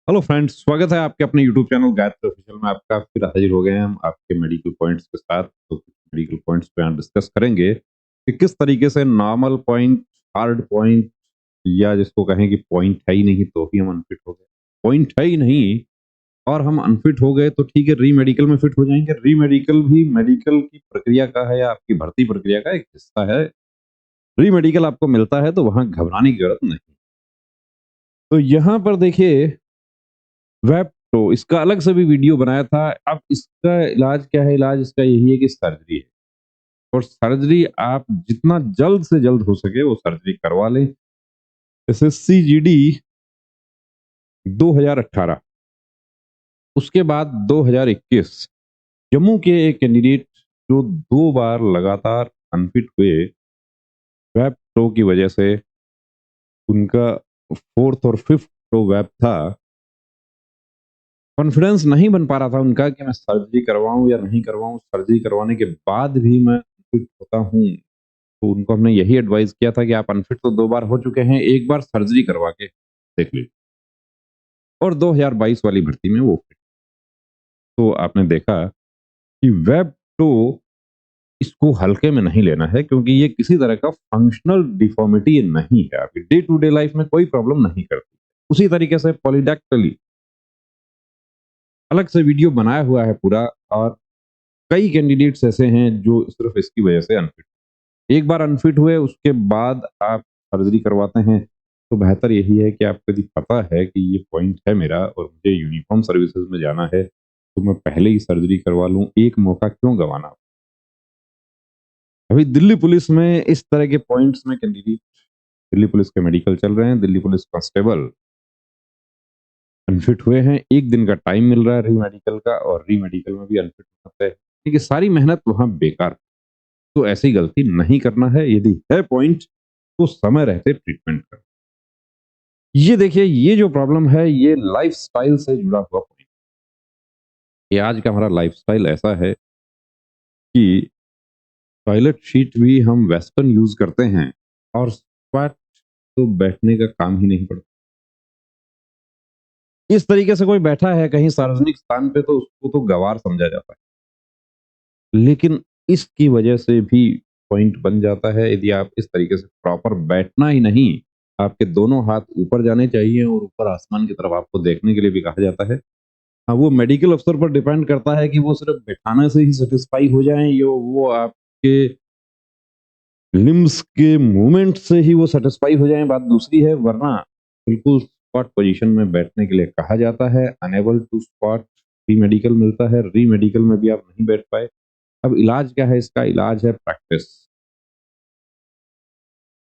Hello friends, स्वागत है आपके अपने यूट्यूब चैनल गायत्री ऑफिशियल में। आपका फिर हाजिर हो गए हैं हम आपके मेडिकल पॉइंट्स के साथ। तो कुछ मेडिकल पॉइंट्स पे हम डिस्कस करेंगे कि किस तरीके से नॉर्मल पॉइंट, हार्ड पॉइंट, या जिसको कहें कि पॉइंट है ही नहीं तो भी हम अनफिट हो गए, पॉइंट है ही नहीं और हम अनफिट हो गए तो ठीक है, री मेडिकल में फिट हो जाएंगे। री मेडिकल भी मेडिकल की प्रक्रिया का है या आपकी भर्ती प्रक्रिया का एक हिस्सा है। री मेडिकल आपको मिलता है तो वहां घबराने की जरूरत नहीं। तो यहाँ पर देखिए, वेब तो इसका अलग से भी वीडियो बनाया था। अब इसका इलाज क्या है? इलाज इसका यही है कि सर्जरी है। और सर्जरी आप जितना जल्द से जल्द हो सके वो सर्जरी करवा लें। एसएससी जीडी 2018, उसके बाद 2021 जम्मू के एक कैंडिडेट जो 2 बार लगातार अनफिट हुए वेब प्रो की वजह से, उनका फोर्थ और फिफ्थ प्रो वेब था। कॉन्फिडेंस नहीं बन पा रहा था उनका कि मैं सर्जरी करवाऊं या नहीं करवाऊं। सर्जरी करवाने के बाद भी मैं अनफिट होता हूं। तो उनको हमने यही एडवाइस किया था कि आप अनफिट तो 2 बार हो चुके हैं, एक बार सर्जरी करवा के देख लीजिए। और 2022 वाली भर्ती में वो फिट। तो आपने देखा कि वेब टू, इसको हल्के में नहीं लेना है क्योंकि ये किसी तरह का फंक्शनल डिफॉर्मिटी नहीं है। आपकी डे टू डे लाइफ में कोई प्रॉब्लम नहीं करती। उसी तरीके से पॉलीडेक्टली अलग से वीडियो बनाया हुआ है पूरा। और कई कैंडिडेट्स ऐसे हैं जो सिर्फ इसकी वजह से अनफिट, एक बार अनफिट हुए उसके बाद आप सर्जरी करवाते हैं। तो बेहतर यही है कि आपको यदि पता है कि ये पॉइंट है मेरा और मुझे यूनिफॉर्म सर्विसेज में जाना है तो मैं पहले ही सर्जरी करवा लूं। एक मौका क्यों गंवाना? अभी दिल्ली पुलिस में इस तरह के पॉइंट्स में कैंडिडेट, दिल्ली पुलिस के मेडिकल चल रहे हैं, दिल्ली पुलिस कांस्टेबल अनफिट हुए हैं। एक दिन का टाइम मिल रहा है री मेडिकल का और री मेडिकल में भी अनफिट हो सकता है, क्योंकि सारी मेहनत वहां बेकार। तो ऐसी गलती नहीं करना है। यदि है पॉइंट तो समय रहते ट्रीटमेंट करें। ये देखिए, ये जो प्रॉब्लम है ये लाइफस्टाइल से जुड़ा हुआ पॉइंट। ये आज का हमारा लाइफस्टाइल ऐसा है कि टॉयलेट शीट भी हम वेस्टर्न यूज करते हैं और स्क्वाट तो बैठने का काम ही नहीं पड़ता। इस तरीके से कोई बैठा है कहीं सार्वजनिक स्थान पे तो उसको तो गवार समझा जाता है। लेकिन इसकी वजह से भी पॉइंट बन जाता है यदि आप इस तरीके से प्रॉपर बैठना ही नहीं। आपके दोनों हाथ ऊपर जाने चाहिए और ऊपर आसमान की तरफ आपको देखने के लिए भी कहा जाता है। हाँ, वो मेडिकल अफसर पर डिपेंड करता है कि वो सिर्फ बैठाने से ही सेटिस्फाई हो जाएं या वो आपके लिम्स के मूवमेंट से ही वो सेटिस्फाई हो जाएं, बात दूसरी है। वरना बिल्कुल स्क्वाट पोजीशन में बैठने के लिए कहा जाता है। Unable to squat re medical मिलता है, री मेडिकल में भी आप नहीं बैठ पाए। अब इलाज क्या है? इसका इलाज है प्रैक्टिस।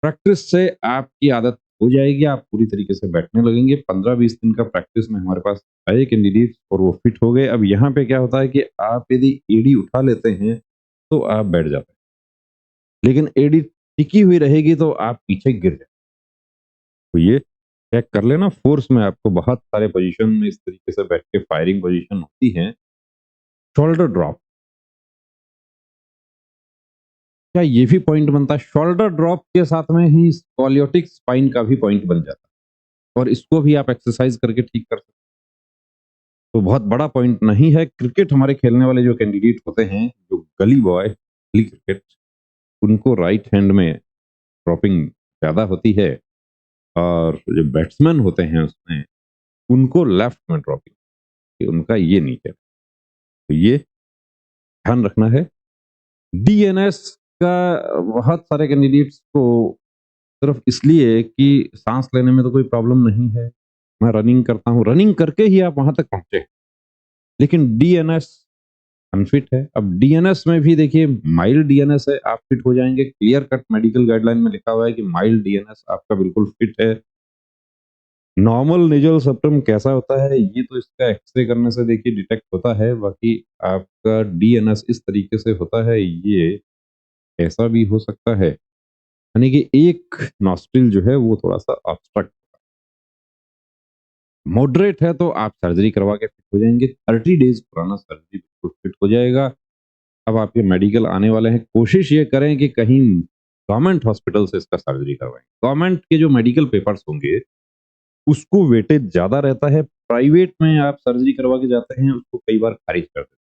प्रैक्टिस से आपकी आदत हो जाएगी, आप पूरी तरीके से बैठने लगेंगे। 15-20 दिन का प्रैक्टिस में हमारे पास आए कैंडिडेट और वो फिट हो गए। अब यहाँ पे क्या होता है कि आप यदि एडी उठा लेते हैं तो आप बैठ जाते हैं, लेकिन एडी टिकी हुई रहेगी तो आप पीछे गिर जाए। तो ये चेक कर लेना। फोर्स में आपको बहुत सारे पोजीशन में इस तरीके से बैठ के फायरिंग पोजीशन होती है। शोल्डर ड्रॉप, क्या ये भी पॉइंट बनता है? शोल्डर ड्रॉप के साथ में ही स्कॉलियोटिक स्पाइन का भी पॉइंट बन जाता है और इसको भी आप एक्सरसाइज करके ठीक कर सकते हैं। तो बहुत बड़ा पॉइंट नहीं है। क्रिकेट हमारे खेलने वाले जो कैंडिडेट होते हैं, जो गली बॉय, गली क्रिकेट, उनको राइट हैंड में ड्रॉपिंग ज्यादा होती है और जो बैट्समैन होते हैं उसमें उनको लेफ्ट में ड्रॉपिंग, उनका ये नहीं है। तो ये ध्यान रखना है। डीएनएस का बहुत सारे कैंडिडेट्स को सिर्फ इसलिए कि सांस लेने में तो कोई प्रॉब्लम नहीं है, मैं रनिंग करता हूँ, रनिंग करके ही आप वहां तक पहुंचे, लेकिन डीएनएस अनफिट है। अब डीएनएस में भी देखिए, माइल्ड डीएनएस है, आप फिट हो जाएंगे। क्लियर कट मेडिकल गाइडलाइन में लिखा हुआ है कि माइल्ड डीएनएस आपका बिल्कुल फिट है। नॉर्मल नेजल सेप्टम कैसा होता है ये तो इसका एक्सरे करने से देखिए डिटेक्ट होता है। बाकी आपका डीएनएस इस तरीके से होता है, ये ऐसा भी हो सकता है, यानी कि एक नॉस्ट्रिल जो है वो थोड़ा सा ऑब्स्ट्रक्ट, मॉडरेट है तो आप सर्जरी करवा के फिट हो जाएंगे। 30 डेज पुराना सर्जरी बिल्कुल फिट हो जाएगा। अब आपके मेडिकल आने वाले हैं, कोशिश ये करें कि कहीं गवर्नमेंट हॉस्पिटल से इसका सर्जरी करवाएं। गवर्नमेंट के जो मेडिकल पेपर्स होंगे उसको वेटेज ज्यादा रहता है, प्राइवेट में आप सर्जरी करवा के जाते हैं उसको कई बार खारिज कर देते हैं।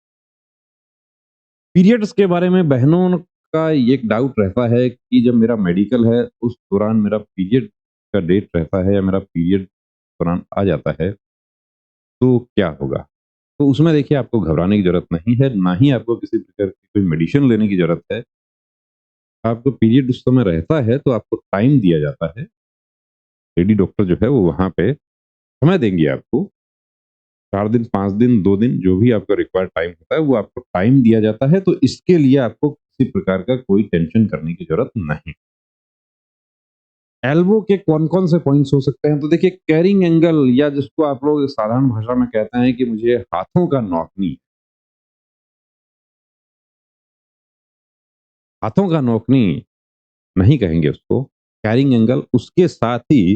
पीरियड्स के बारे में बहनों का एक डाउट रहता है कि जब मेरा मेडिकल है उस दौरान मेरा पीरियड का डेट रहता है या मेरा पीरियड दौरान आ जाता है तो क्या होगा? तो उसमें देखिए आपको घबराने की ज़रूरत नहीं है, ना ही आपको किसी प्रकार की कोई मेडिसिन लेने की ज़रूरत है। आपको पीरियड उस समय रहता है तो आपको टाइम दिया जाता है। लेडी डॉक्टर जो है वो वहाँ पे समय देंगी आपको। 4 दिन, 5 दिन, 2 दिन जो भी आपका रिक्वायर्ड टाइम होता है वो आपको टाइम दिया जाता है, तो इसके लिए आपको किसी प्रकार का कोई टेंशन करने की ज़रूरत नहीं। एल्बो के कौन-कौन से पॉइंट्स हो सकते हैं? तो देखिए कैरिंग एंगल या जिसको आप लोग साधारण भाषा में कहते हैं कि मुझे हाथों का नौकनी, हाथों का नौकनी नहीं कहेंगे उसको, कैरिंग एंगल उसके साथ ही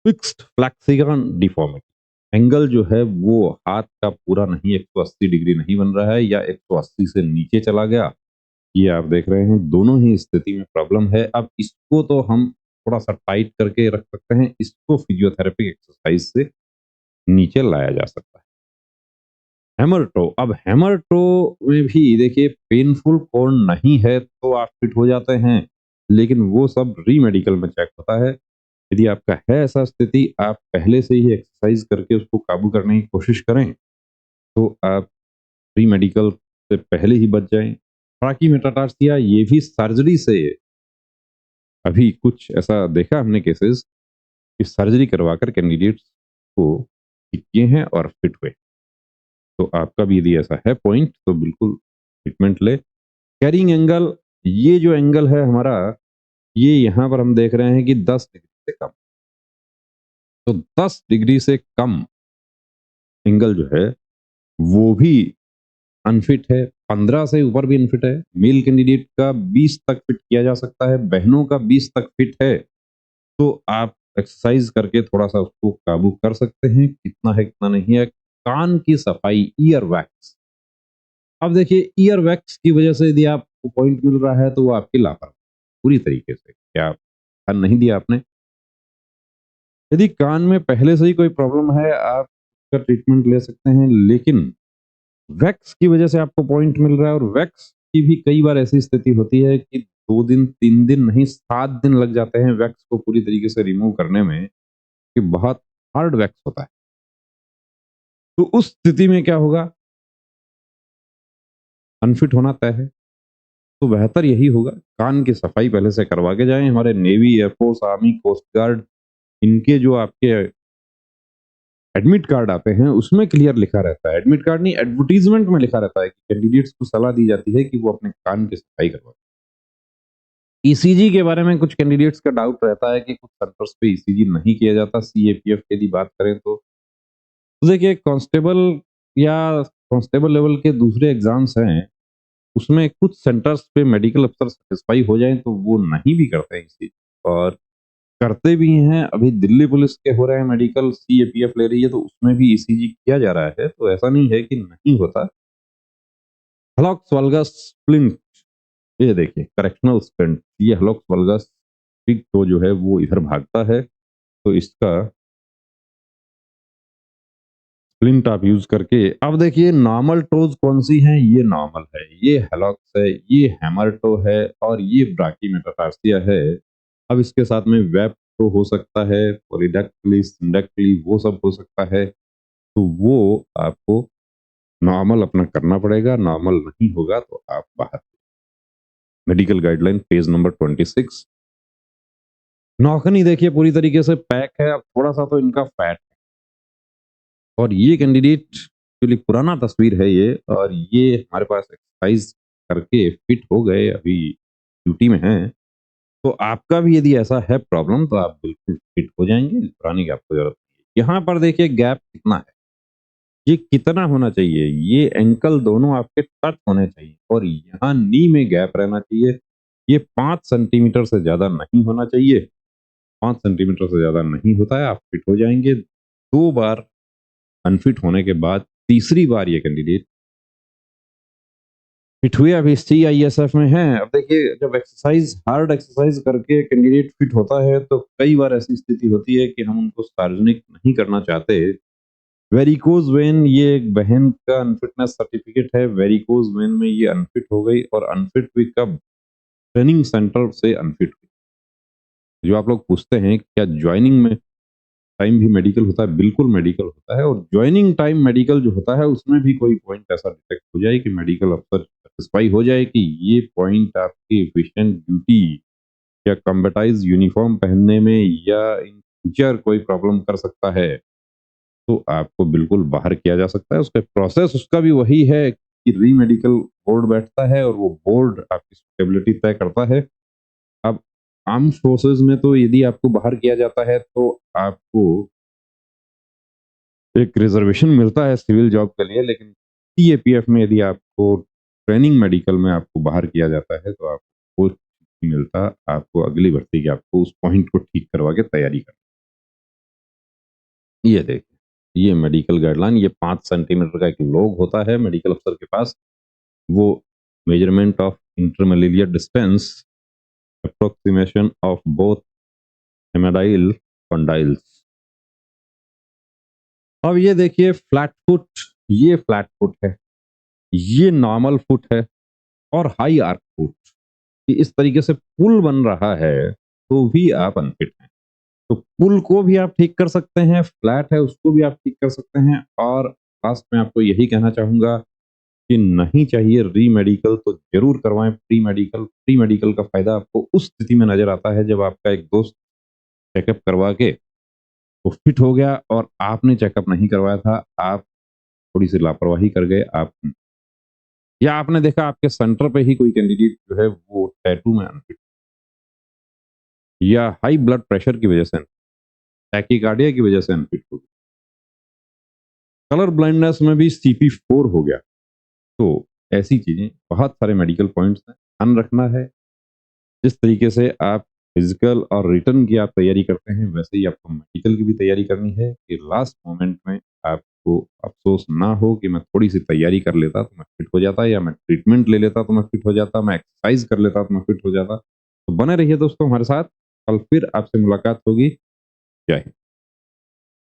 फिक्स्ड फ्लेक्सिगन डिफॉर्मिटी। एंगल जो है वो हाथ का पूरा नहीं 180 डिग्री नहीं बन रहा है या 180 से नीचे चला गया। ये आप देख रहे हैं दोनों ही स्थिति में प्रॉब्लम है। अब इसको तो हम थोड़ा-सा टाइट करके रख सकते हैं, इसको फिजियोथेरेपी एक्सरसाइज से नीचे लाया जा सकता है। हैमर टो, अब हैमर टो में भी देखिए पेनफुल कौन नहीं है तो आप फिट हो जाते हैं, लेकिन वो सब री मेडिकल में चेक होता है। यदि आपका है ऐसा स्थिति, आप पहले से ही एक्सरसाइज करके उसको काबू करने की कोशिश करें, तो आप प्री मेडिकल से पहले ही बच जाएँ। बाकी मेटाटार्सिया ये भी सर्जरी से, अभी कुछ ऐसा देखा हमने केसेस कि सर्जरी करवाकर कैंडिडेट्स को ठीक किए हैं और फिट हुए। तो आपका भी यदि ऐसा है पॉइंट तो बिल्कुल ट्रीटमेंट लें। कैरिंग एंगल, ये जो एंगल है हमारा, ये यहाँ पर हम देख रहे हैं कि 10 डिग्री से कम। तो 10 डिग्री से कम एंगल जो है वो भी अनफिट है, 15 से ऊपर भी अनफिट है। मेल कैंडिडेट का 20 तक फिट किया जा सकता है, बहनों का 20 तक फिट है, तो आप एक्सरसाइज करके थोड़ा-सा उसको काबू कर सकते हैं, कितना है कितना नहीं है। कान की सफाई, ईयर वैक्स। अब देखिए ईयर वैक्स की वजह से यदि आपको पॉइंट मिल रहा है तो वो आपकी लापरवाही पूरी तरीके से। क्या ध्यान नहीं दिया आपने? यदि कान में पहले से ही कोई प्रॉब्लम है, आप उसका ट्रीटमेंट ले सकते हैं, लेकिन वैक्स की वजह से आपको पॉइंट मिल रहा है और वैक्स की भी कई बार ऐसी स्थिति होती है कि 2 दिन, 3 दिन नहीं 7 दिन लग जाते हैं वैक्स को पूरी तरीके से रिमूव करने में, कि बहुत हार्ड वैक्स होता है। तो उस स्थिति में क्या होगा? अनफिट होना तय है। तो बेहतर यही होगा कान की सफाई पहले से करवा के जाएँ। हमारे navy, air force, army, coast guard, इनके जो आपके एडमिट कार्ड आते हैं उसमें क्लियर लिखा रहता है। एडमिट कार्ड नहीं, एडवर्टाइज़मेंट में लिखा रहता है कि कैंडिडेट्स को सलाह दी जाती है कि वो अपने कान की सफाई करवाएँ। ईसीजी के बारे में कुछ कैंडिडेट्स का डाउट रहता है कि कुछ सेंटर्स पे ईसीजी नहीं किया जाता। सीएपीएफ की यदि बात करें तो देखिए कांस्टेबल या कांस्टेबल लेवल के दूसरे एग्जाम्स हैं, उसमें कुछ सेंटर्स पे मेडिकल अफसर सैटिस्फाई हो जाएँ तो वो नहीं भी करते हैं ईसीजी, और करते भी हैं। अभी दिल्ली पुलिस के हो रहे हैं मेडिकल, सीएपीएफ ले रही है तो उसमें भी ईसीजी किया जा रहा है, तो ऐसा नहीं है कि नहीं होता। हलॉक्स वल्गस स्प्लिंट, ये देखिए करेक्शनल स्टंट, ये हलॉक्स वल्गस पिग तो जो है वो इधर भागता है, तो इसका स्प्लिंट आप यूज करके, अब देखिए नॉर्मल टोज कौन सी हैं? ये नॉर्मल है, ये हेलॉक्स है, ये हैमर टो है और ये ब्राकी मेटाटार्सिया है। अब इसके साथ में वेब टो हो सकता है, पॉलीडैक्टिली, सिंडैक्टिली वो सब हो सकता है, तो वो आपको नॉर्मल अपना करना पड़ेगा। नॉर्मल नहीं होगा तो आप बाहर। Medical guideline page number 26। नौकनी देखिए पूरी तरीके से पैक है, अब थोड़ा सा तो इनका फैट है, और ये कैंडिडेट एक्चुअली पुराना तस्वीर है ये, और ये हमारे पास एक्सरसाइज करके फिट हो गए, अभी ड्यूटी में हैं। तो आपका भी यदि ऐसा है प्रॉब्लम तो आप बिल्कुल फिट हो जाएंगे, पुरानी की आपको जरूरत नहीं है। यहाँ पर देखिए गैप कितना है, ये कितना होना चाहिए? ये एंकल दोनों आपके टच होने चाहिए और यहाँ नी में गैप रहना चाहिए। ये 5 सेंटीमीटर से ज्यादा नहीं होना चाहिए। 5 सेंटीमीटर से ज़्यादा नहीं होता है, आप फिट हो जाएँगे। 2 बार अनफिट होने के बाद तीसरी बार ये कैंडिडेट फिट हुए, अभी सीआईएसएफ में हैं। अब देखिए जब एक्सरसाइज़, हार्ड एक्सरसाइज़ करके कैंडिडेट फिट होता है तो कई बार ऐसी स्थिति होती है कि हम उनको सार्वजनिक नहीं करना चाहते, वेरिकोज वेन, ये एक बहन का अनफिटनेस सर्टिफिकेट है। वेरिकोज वेन में ये अनफिट हो गई, और अनफिट भी कब? ट्रेनिंग सेंटर से अनफिट हुई। जो आप लोग पूछते हैं क्या ज्वाइनिंग में टाइम भी मेडिकल होता है? बिल्कुल मेडिकल होता है, और ज्वाइनिंग टाइम मेडिकल जो होता है उसमें भी कोई पॉइंट ऐसा डिटेक्ट हो जाए कि मेडिकल अफसर सेटिस्फाई हो जाए कि ये पॉइंट आपकी एफिशिएंट ड्यूटी या कॉम्बेटाइज यूनिफॉर्म पहनने में या इन फ्यूचर कोई प्रॉब्लम कर सकता है, तो आपको बिल्कुल बाहर किया जा सकता है। उसका प्रोसेस उसका भी वही है कि री मेडिकल बोर्ड बैठता है, और वो बोर्ड आपकी सुटेबिलिटी तय करता है। अब आर्म फोर्सेस में तो यदि आपको बाहर किया जाता है तो आपको एक रिजर्वेशन मिलता है सिविल जॉब के लिए, लेकिन सीएपीएफ में यदि आपको ट्रेनिंग मेडिकल में आपको बाहर किया जाता है तो आपको कुछ नहीं मिलता। आपको अगली भर्ती की आपको उस पॉइंट को ठीक करवा के तैयारी करनी। ये देखिए, ये मेडिकल गाइडलाइन, ये 5 सेंटीमीटर का एक लॉग होता है मेडिकल अफसर के पास। वो measurement of intermalleolar distance, approximation of both medial condyles. अब ये देखिए फ्लैट फुट, ये फ्लैट फुट है, ये नॉर्मल फुट है, और हाई आर्क फुट। कि इस तरीके से पुल बन रहा है तो भी आप अनफिट हैं। तो पुल को भी आप ठीक कर सकते हैं, फ्लैट है उसको भी आप ठीक कर सकते हैं। और लास्ट में आपको यही कहना चाहूंगा कि नहीं चाहिए री मेडिकल तो जरूर करवाएं प्री मेडिकल। प्री मेडिकल का फायदा आपको उस स्थिति में नजर आता है जब आपका एक दोस्त चेकअप करवा के वो फिट हो गया और आपने चेकअप नहीं करवाया था, आप थोड़ी सी लापरवाही कर गए, आप या आपने देखा आपके सेंटर पे ही कोई कैंडिडेट जो है वो टैटू में अनफिट, या हाई ब्लड प्रेशर की वजह से, टैकीकार्डिया की वजह से अनफिट हो गया, कलर ब्लाइंडनेस में भी CP4 हो गया। तो ऐसी चीजें बहुत सारे मेडिकल पॉइंट्स हैं, ध्यान रखना है। जिस तरीके से आप फिजिकल और रिटर्न की आप तैयारी करते हैं, वैसे ही आपको मेडिकल की भी तैयारी करनी है कि लास्ट मोमेंट में आपको अफसोस ना हो कि मैं थोड़ी सी तैयारी कर लेता तो मैं फिट हो जाता, या मैं ट्रीटमेंट ले लेता तो मैं फिट हो जाता, मैं एक्सरसाइज कर लेता तो मैं फिट हो जाता। तो बने रहिए दोस्तों हमारे साथ, कल फिर आपसे मुलाकात होगी। जय हिंद।